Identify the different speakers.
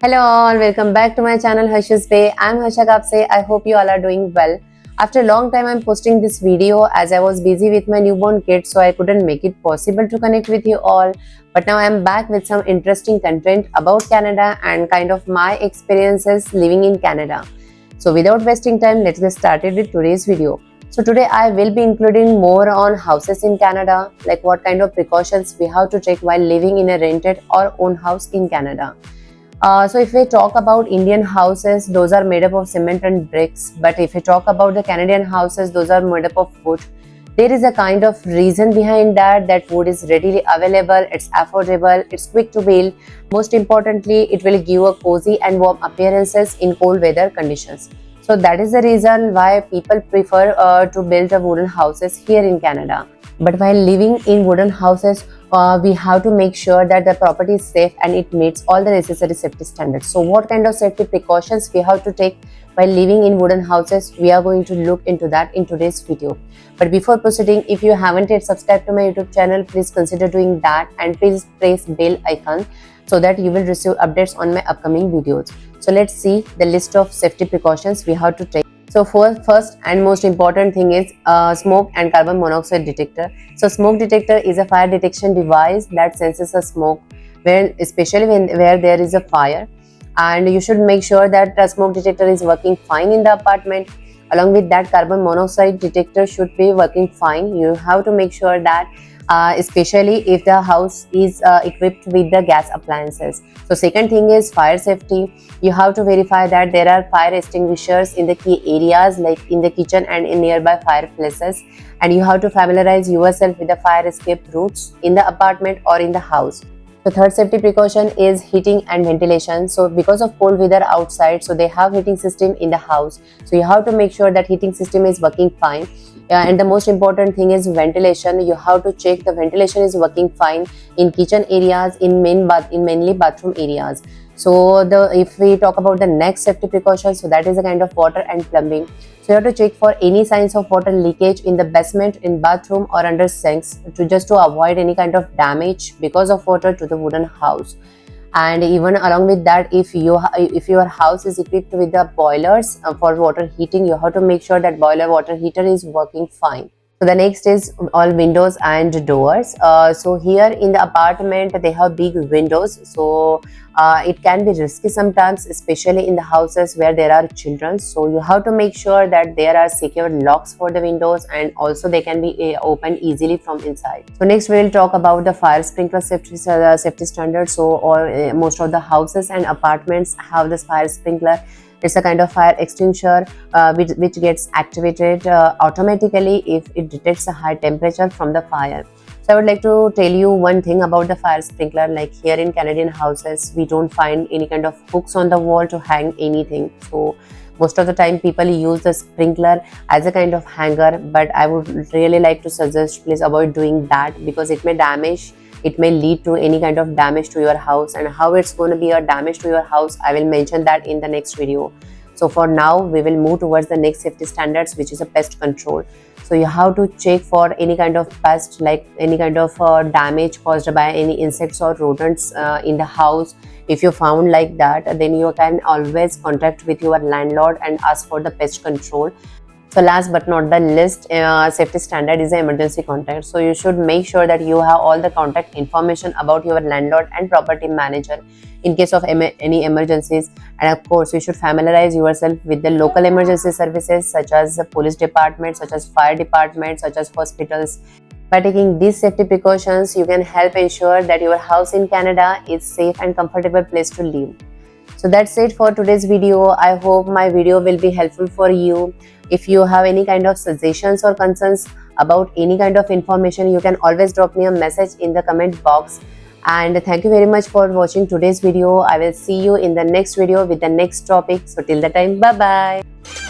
Speaker 1: Hello all, welcome back to my channel Harsh's Way. I'm Harsha Kapse. I hope you all are doing well. After a long time I'm posting this video as I was busy with my newborn kid, so I couldn't make it possible to connect with you all. But now I'm back with some interesting content about Canada and kind of my experiences living in Canada. So without wasting time, let's get started with today's video. So today I will be including more on houses in Canada, like what kind of precautions we have to take while living in a rented or owned house in Canada. So if we talk about Indian houses, those are made up of cement and bricks. But if we talk about the Canadian houses, those are made up of wood. There is a kind of reason behind that. That wood is readily available, it's affordable, it's quick to build. Most importantly, it will give a cozy and warm appearances in cold weather conditions. So that is the reason why people prefer to build the wooden houses here in Canada. But while living in wooden houses, we have to make sure that the property is safe and it meets all the necessary safety standards. So what kind of safety precautions we have to take while living in wooden houses, we are going to look into that in today's video. But before proceeding, if you haven't yet subscribed to my YouTube channel, please consider doing that and please press bell icon so that you will receive updates on my upcoming videos. So let's see the list of safety precautions we have to take. So first and most important thing is smoke and carbon monoxide detector. So smoke detector is a fire detection device that senses a smoke especially where there is a fire, and you should make sure that the smoke detector is working fine in the apartment. Along with that, carbon monoxide detector should be working fine. You have to make sure that especially if the house is equipped with the gas appliances. So second thing is fire safety. You have to verify that there are fire extinguishers in the key areas like in the kitchen and in nearby fireplaces, and you have to familiarize yourself with the fire escape routes in the apartment or in the house. The third safety precaution is heating and ventilation. So because of cold weather outside, so they have heating system in the house. So you have to make sure that heating system is working fine. And the most important thing is ventilation. You have to check the ventilation is working fine in kitchen areas, in mainly bathroom areas. So if we talk about the next safety precaution, so that is a kind of water and plumbing. So you have to check for any signs of water leakage in the basement, in bathroom or under sinks to avoid any kind of damage because of water to the wooden house. And even along with that, if your house is equipped with the boilers for water heating, you have to make sure that boiler water heater is working fine. So the next is all windows and doors. So here in the apartment they have big windows, so it can be risky sometimes, especially in the houses where there are children. So you have to make sure that there are secure locks for the windows, and also they can be opened easily from inside. So next we will talk about the fire sprinkler safety standards. So most of the houses and apartments have this fire sprinkler. It's a kind of fire extinguisher which gets activated automatically if it detects a high temperature from the fire. So I would like to tell you one thing about the fire sprinkler. Like here in Canadian houses, we don't find any kind of hooks on the wall to hang anything. So most of the time people use the sprinkler as a kind of hanger, but I would really like to suggest please avoid doing that, because it may lead to any kind of damage to your house, and how it's going to be a damage to your house I will mention that in the next video. So for now we will move towards the next safety standards, which is a pest control. So you have to check for any kind of pest, like any kind of damage caused by any insects or rodents in the house. If you found like that, then you can always contact with your landlord and ask for the pest control. So last but not the least, safety standard is an emergency contact. So you should make sure that you have all the contact information about your landlord and property manager in case of any emergencies. And of course, you should familiarize yourself with the local emergency services such as the police department, such as fire department, such as hospitals. By taking these safety precautions, you can help ensure that your house in Canada is safe and comfortable place to live. So that's it for today's video. I hope my video will be helpful for you. If you have any kind of suggestions or concerns about any kind of information, you can always drop me a message in the comment box. And thank you very much for watching today's video. I will see you in the next video with the next topic. So till the time, bye bye.